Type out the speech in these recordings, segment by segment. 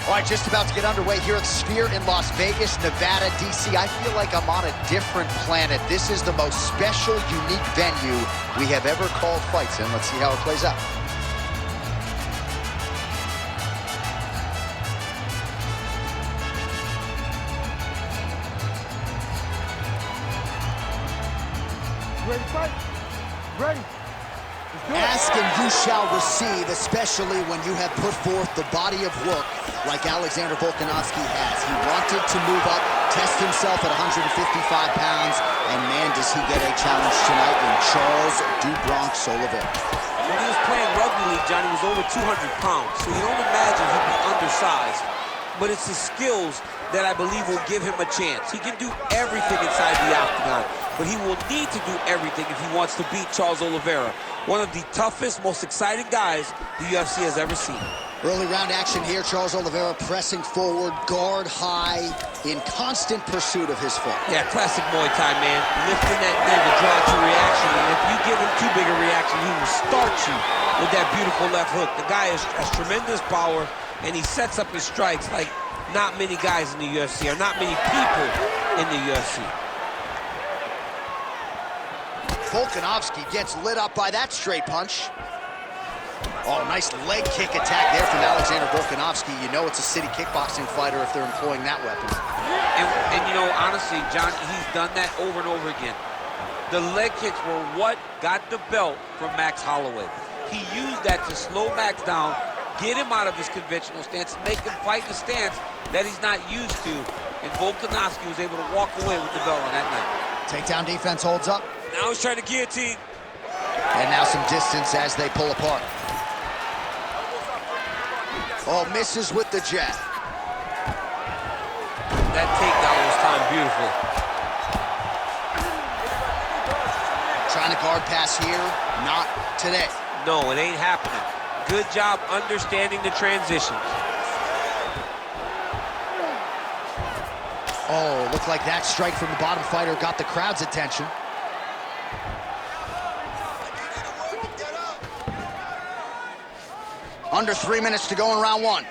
All right, just about to get underway here at the Sphere in Las Vegas, Nevada, DC. I feel like I'm on a different planet. This is the most special, unique venue we have ever called fights in. Let's see how it plays out. Ready to fight? Ready. Ask and you shall receive, especially when you have put forth the body of work like Alexander Volkanovski has. He wanted to move up, test himself at 155 pounds, and man, does he get a challenge tonight in Charles "Du Bronx" Oliveira. When he was playing rugby league, Johnny was over 200 pounds, so you don't imagine he'd be undersized. But it's his skills that I believe will give him a chance. He can do everything inside the octagon, but he will need to do everything if he wants to beat Charles Oliveira, one of the toughest, most exciting guys the UFC has ever seen. Early round action here. Charles Oliveira pressing forward, guard high, in constant pursuit of his foe. Yeah, classic Muay Thai, man. Lifting that knee to draw to reaction, and if you give him too big a reaction, he will start you with that beautiful left hook. The guy has tremendous power, and he sets up his strikes like not many guys in the UFC, or not many people in the UFC. Volkanovski gets lit up by that straight punch. Oh, nice leg kick attack there from Alexander Volkanovski. You know it's a city kickboxing fighter if they're employing that weapon. And you know, honestly, John, he's done that over and over again. The leg kicks were what got the belt from Max Holloway. He used that to slow Max down, get him out of his conventional stance, make him fight the stance that he's not used to. And Volkanovski was able to walk away with the belt on that night. Takedown defense holds up. Now he's trying to guillotine. And now some distance as they pull apart. Oh, misses with the jab. That takedown was timed beautiful. Trying to guard pass here, not today. No, it ain't happening. Good job understanding the transitions. Oh, looked like that strike from the bottom fighter got the crowd's attention. Under 3 minutes to go in round one.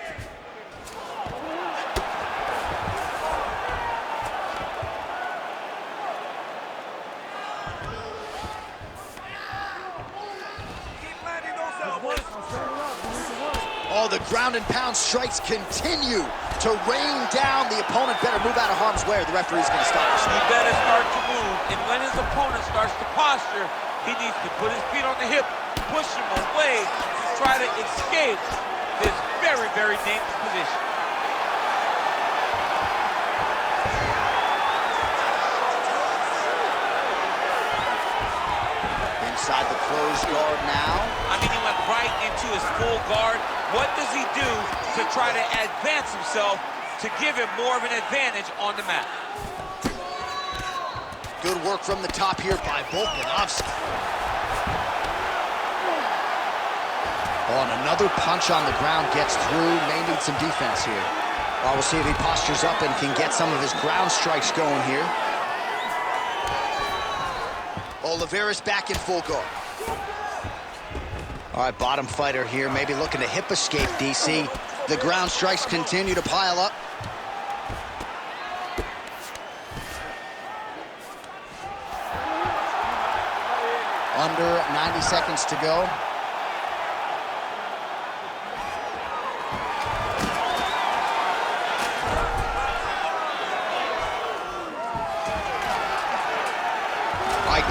Oh, the ground and pound strikes continue to rain down. The opponent better move out of harm's way or the referee's going to stop us. He better start to move, and when his opponent starts to posture, he needs to put his feet on the hip, push him away, try to escape this very, very dangerous position. Inside the closed guard now. I mean, he went right into his full guard. What does he do to try to advance himself to give him more of an advantage on the mat? Good work from the top here by Volkanovski. Oh, and another punch on the ground gets through. May need some defense here. Well, we'll see if he postures up and can get some of his ground strikes going here. Oliveira's back in full guard. All right, bottom fighter here, maybe looking to hip escape, DC. The ground strikes continue to pile up. Under 90 seconds to go.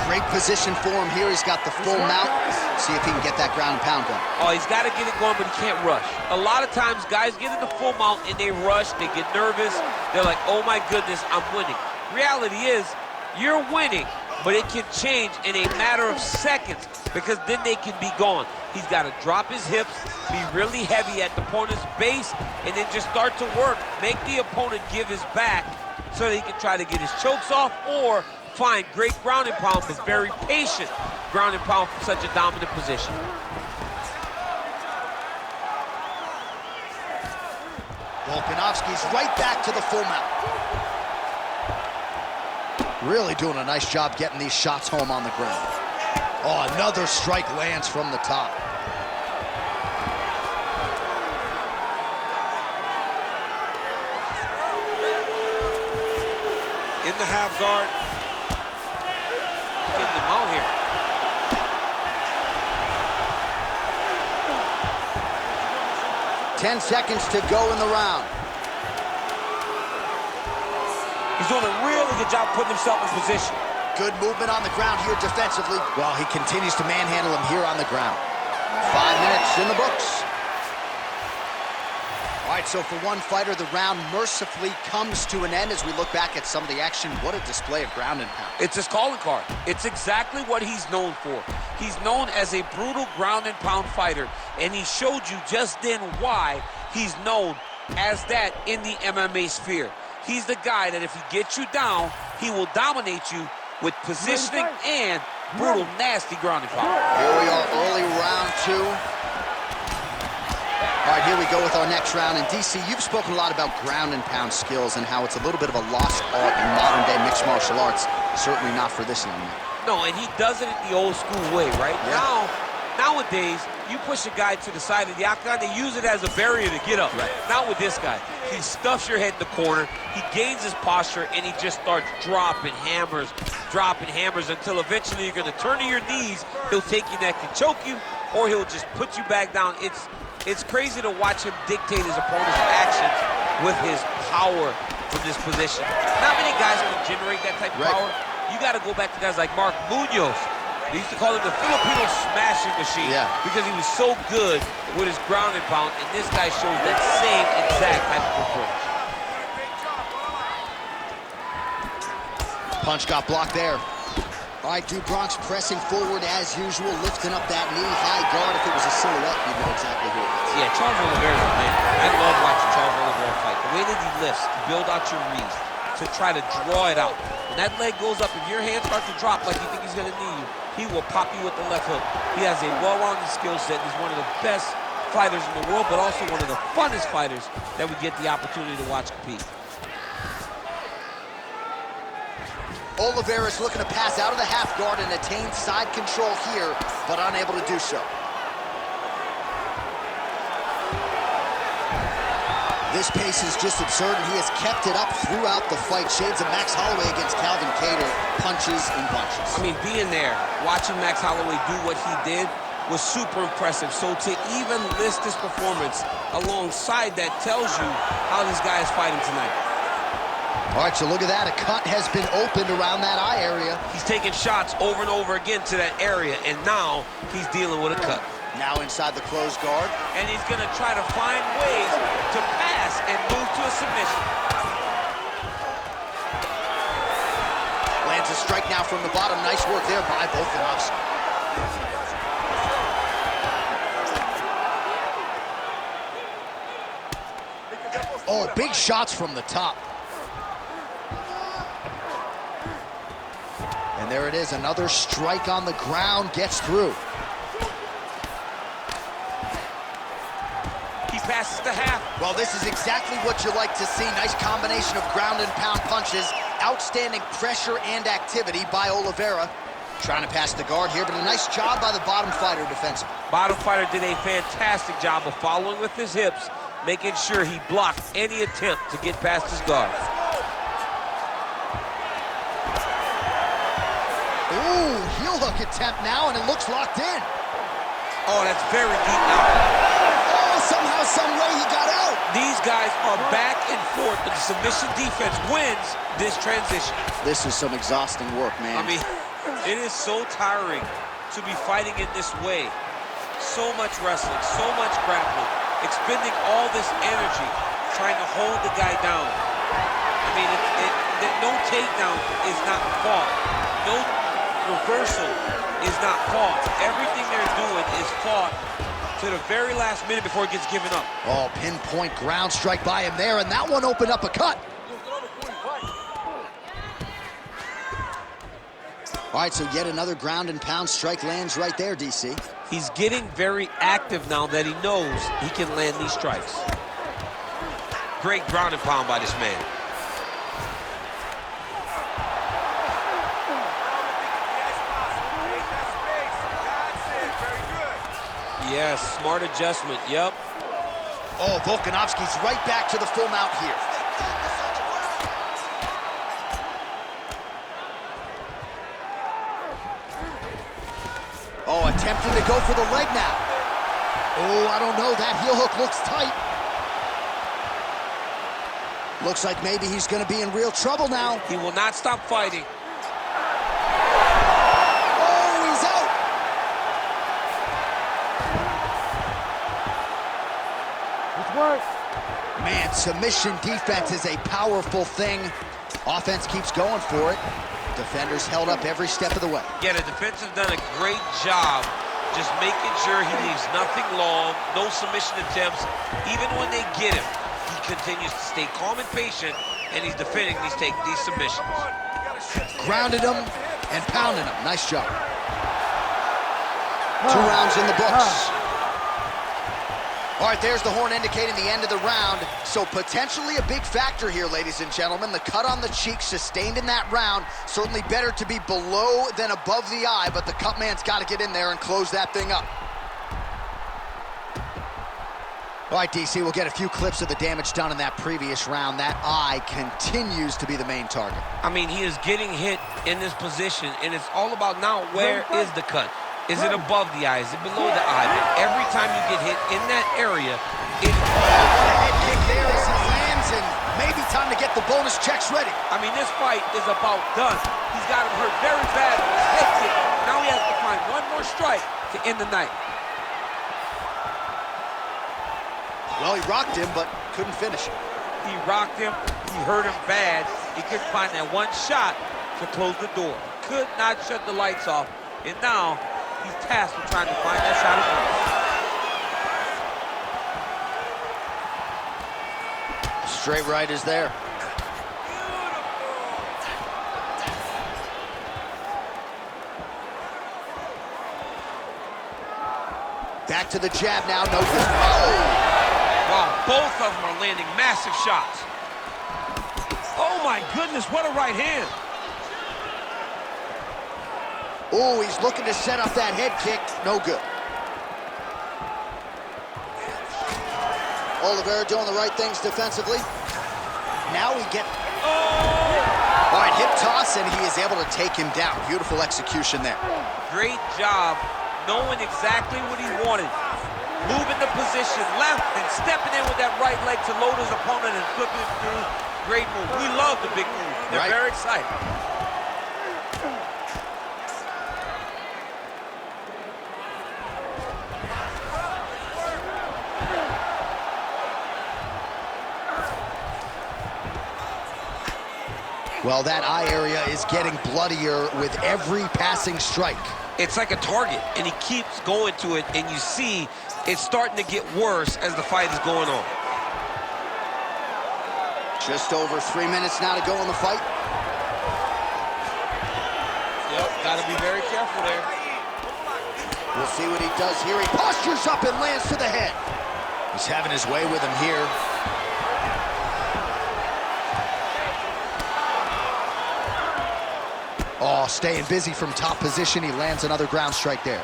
Great position for him here. He's got the full mount. See if he can get that ground and pound going. Oh, he's got to get it going, but he can't rush. A lot of times, guys get in the full mount and they rush, they get nervous. They're like, oh my goodness, I'm winning. Reality is, you're winning, but it can change in a matter of seconds because then they can be gone. He's got to drop his hips, be really heavy at the opponent's base, and then just start to work. Make the opponent give his back so that he can try to get his chokes off or find great ground and pound, but very patient ground and pound from such a dominant position. Volkanovski's right back to the full mount. Really doing a nice job getting these shots home on the ground. Oh, another strike lands from the top. the half guard. Getting them out here. Ten seconds to go in the round. He's doing a really good job putting himself in position. Good movement on the ground here defensively, while he continues to manhandle him here on the ground. 5 minutes in the books. All right, so for one fighter, the round mercifully comes to an end as we look back at some of the action. What a display of ground and pound. It's his calling card. It's exactly what he's known for. He's known as a brutal ground and pound fighter, and he showed you just then why he's known as that in the MMA sphere. He's the guy that if he gets you down, he will dominate you with positioning and brutal, nasty ground and pound. Here we are, early round 2. All right, here we go with our next round. And DC, you've spoken a lot about ground and pound skills and how it's a little bit of a lost art in modern day mixed martial arts. Certainly not for this young man. No, and he does it in the old school way, right? Yeah. Nowadays, you push a guy to the side of the octagon, they use it as a barrier to get up. Right. Not with this guy. He stuffs your head in the corner, he gains his posture, and he just starts dropping hammers until eventually you're going to turn to your knees. He'll take your neck and choke you, or he'll just put you back down. It's crazy to watch him dictate his opponent's actions with his power from this position. Not many guys can generate that type of power. You got to go back to guys like Mark Munoz. They used to call him the Filipino smashing machine because he was so good with his ground and pound, and this guy shows that same exact type of approach. Punch got blocked there. All right, Bronx pressing forward as usual, lifting up that knee, high guard. If it was a silhouette, you'd know exactly who it is. Yeah, Charles Oliveira, man. I love watching Charles Oliveira fight. The way that he lifts to build out your reads, to try to draw it out. When that leg goes up, if your hands start to drop like you think he's going to knee you, he will pop you with the left hook. He has a well-rounded skill set. He's one of the best fighters in the world, but also one of the funnest fighters that we get the opportunity to watch compete. Oliveira's looking to pass out of the half guard and attain side control here, but unable to do so. This pace is just absurd, and he has kept it up throughout the fight. Shades of Max Holloway against Calvin Kattar, punches and bunches. I mean, being there, watching Max Holloway do what he did was super impressive. So to even list this performance alongside that tells you how this guy is fighting tonight. All right, so look at that. A cut has been opened around that eye area. He's taking shots over and over again to that area, and now he's dealing with a cut. Now inside the closed guard. And he's going to try to find ways to pass and move to a submission. Lands a strike now from the bottom. Nice work there by Volkanovski. Oh, big shots from the top. And there it is, another strike on the ground, gets through. He passes the half. Well, this is exactly what you like to see. Nice combination of ground and pound punches. Outstanding pressure and activity by Oliveira. Trying to pass the guard here, but a nice job by the bottom fighter defensively. Bottom fighter did a fantastic job of following with his hips, making sure he blocked any attempt to get past his guard. Ooh, heel hook attempt now, and it looks locked in. Oh, that's very deep now. Oh, somehow, some way he got out. These guys are back and forth, but the submission defense wins this transition. This is some exhausting work, man. I mean, it is so tiring to be fighting in this way. So much wrestling, so much grappling, expending all this energy trying to hold the guy down. I mean, no takedown is not fought. No reversal is not fought. Everything they're doing is fought to the very last minute before it gets given up. Oh, pinpoint ground strike by him there, and that one opened up a cut. All right, so yet another ground and pound strike lands right there, DC. He's getting very active now that he knows he can land these strikes. Great ground and pound by this man. Yes, smart adjustment, yep. Oh, Volkanovski's right back to the full mount here. Oh, attempting to go for the leg now. Oh, I don't know. That heel hook looks tight. Looks like maybe he's going to be in real trouble now. He will not stop fighting. Oh, he's out. It's work. Man, submission defense is a powerful thing. Offense keeps going for it. Defenders held up every step of the way. Yeah, the defense has done a great job just making sure he leaves nothing long, no submission attempts. Even when they get him, he continues to stay calm and patient, and he's defending these submissions. Grounded him and pounded him. Nice job. 2 rounds in the books. All right, there's the horn indicating the end of the round. So potentially a big factor here, ladies and gentlemen. The cut on the cheek sustained in that round. Certainly better to be below than above the eye, but the cut man's got to get in there and close that thing up. All right, DC, we'll get a few clips of the damage done in that previous round. That eye continues to be the main target. I mean, he is getting hit in this position, and it's all about now, where is the cut? Is it above the eye? Is it below the eye? But every time you get hit in that area, What a head kick there as he lands, and maybe time to get the bonus checks ready. I mean, this fight is about done. He's got him hurt very bad with his head kick. Now he has to find one more strike to end the night. Well, he rocked him, but couldn't finish him. He rocked him. He hurt him bad. He couldn't find that one shot to close the door. Could not shut the lights off. And now he's tasked with trying to find that shot again. Straight right is there. Back to the jab now, no good. Oh! Wow, both of them are landing massive shots. Oh my goodness, what a right hand. Oh, he's looking to set up that head kick. No good. Oliveira doing the right things defensively. Now we get... Oh! All right, hip toss, and he is able to take him down. Beautiful execution there. Great job knowing exactly what he wanted. Moving the position left and stepping in with that right leg to load his opponent and flip him through. Great move. We love the big move. They're very excited. Well, that eye area is getting bloodier with every passing strike. It's like a target, and he keeps going to it, and you see it's starting to get worse as the fight is going on. Just over 3 minutes now to go in the fight. Yep, got to be very careful there. We'll see what he does here. He postures up and lands to the head. He's having his way with him here. Oh, staying busy from top position. He lands another ground strike there.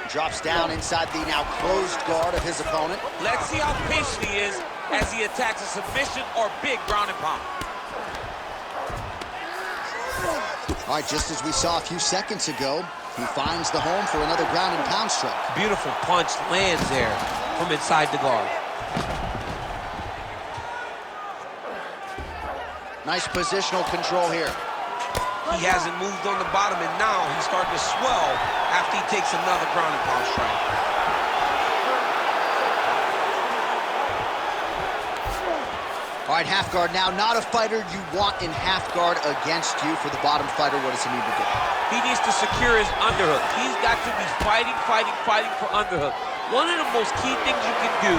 Drops down inside the now closed guard of his opponent. Let's see how patient he is as he attacks a submission or big ground and pound. All right, just as we saw a few seconds ago, he finds the home for another ground and pound strike. Beautiful punch lands there from inside the guard. Nice positional control here. He hasn't moved on the bottom, and now he's starting to swell after he takes another ground and pound strike. All right, half guard now. Not a fighter you want in half guard against you. For the bottom fighter, what does he need to do? He needs to secure his underhook. He's got to be fighting for underhook. One of the most key things you can do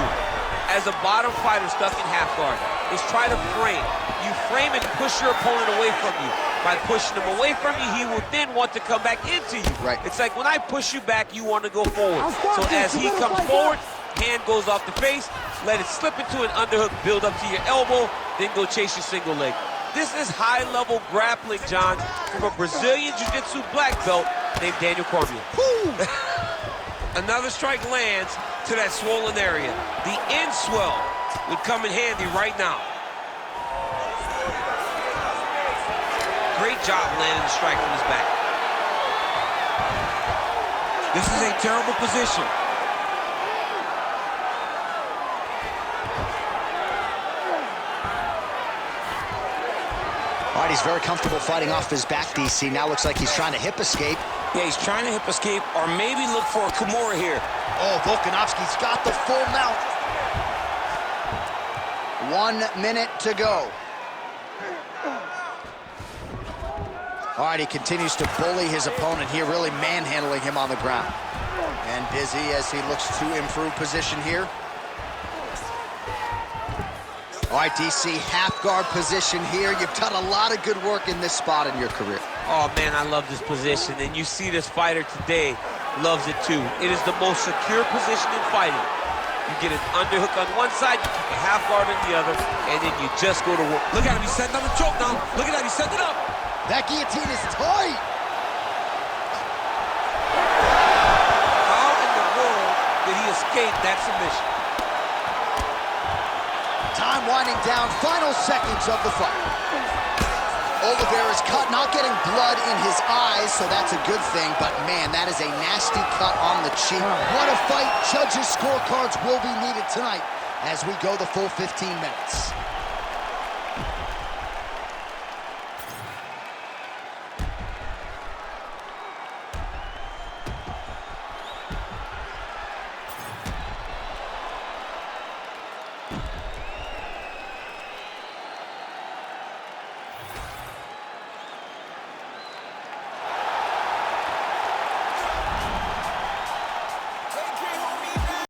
as a bottom fighter stuck in half guard is try to frame. You frame and push your opponent away from you. By pushing him away from you, he will then want to come back into you. Right. It's like when I push you back, you want to go forward. So as he comes forward, hand goes off the face, let it slip into an underhook, build up to your elbow, then go chase your single leg. This is high-level grappling, John, from a Brazilian Jiu-Jitsu black belt named Daniel Cormier. Another strike lands to that swollen area. The end swell would come in handy right now. Great job landing the strike from his back. This is a terrible position. All right, he's very comfortable fighting off his back, DC. Now looks like he's trying to hip escape. Yeah, he's trying to hip escape or maybe look for a Kimura here. Oh, Volkanovski's got the full mount. 1 minute to go. All right, he continues to bully his opponent here, really manhandling him on the ground. And busy as he looks to improve position here. All right, DC, half guard position here. You've done a lot of good work in this spot in your career. Oh, man, I love this position. And you see this fighter today loves it, too. It is the most secure position in fighting. You get an underhook on one side, you keep a half guard on the other, and then you just go to work. Look at him, he's setting up a choke now. Look at that, he's setting it up. That guillotine is tight. How in the world did he escape that submission? Time winding down, final seconds of the fight. Oliveira's cut, not getting blood in his eyes, so that's a good thing, but man, that is a nasty cut on the cheek. What a fight. Judges' scorecards will be needed tonight as we go the full 15 minutes.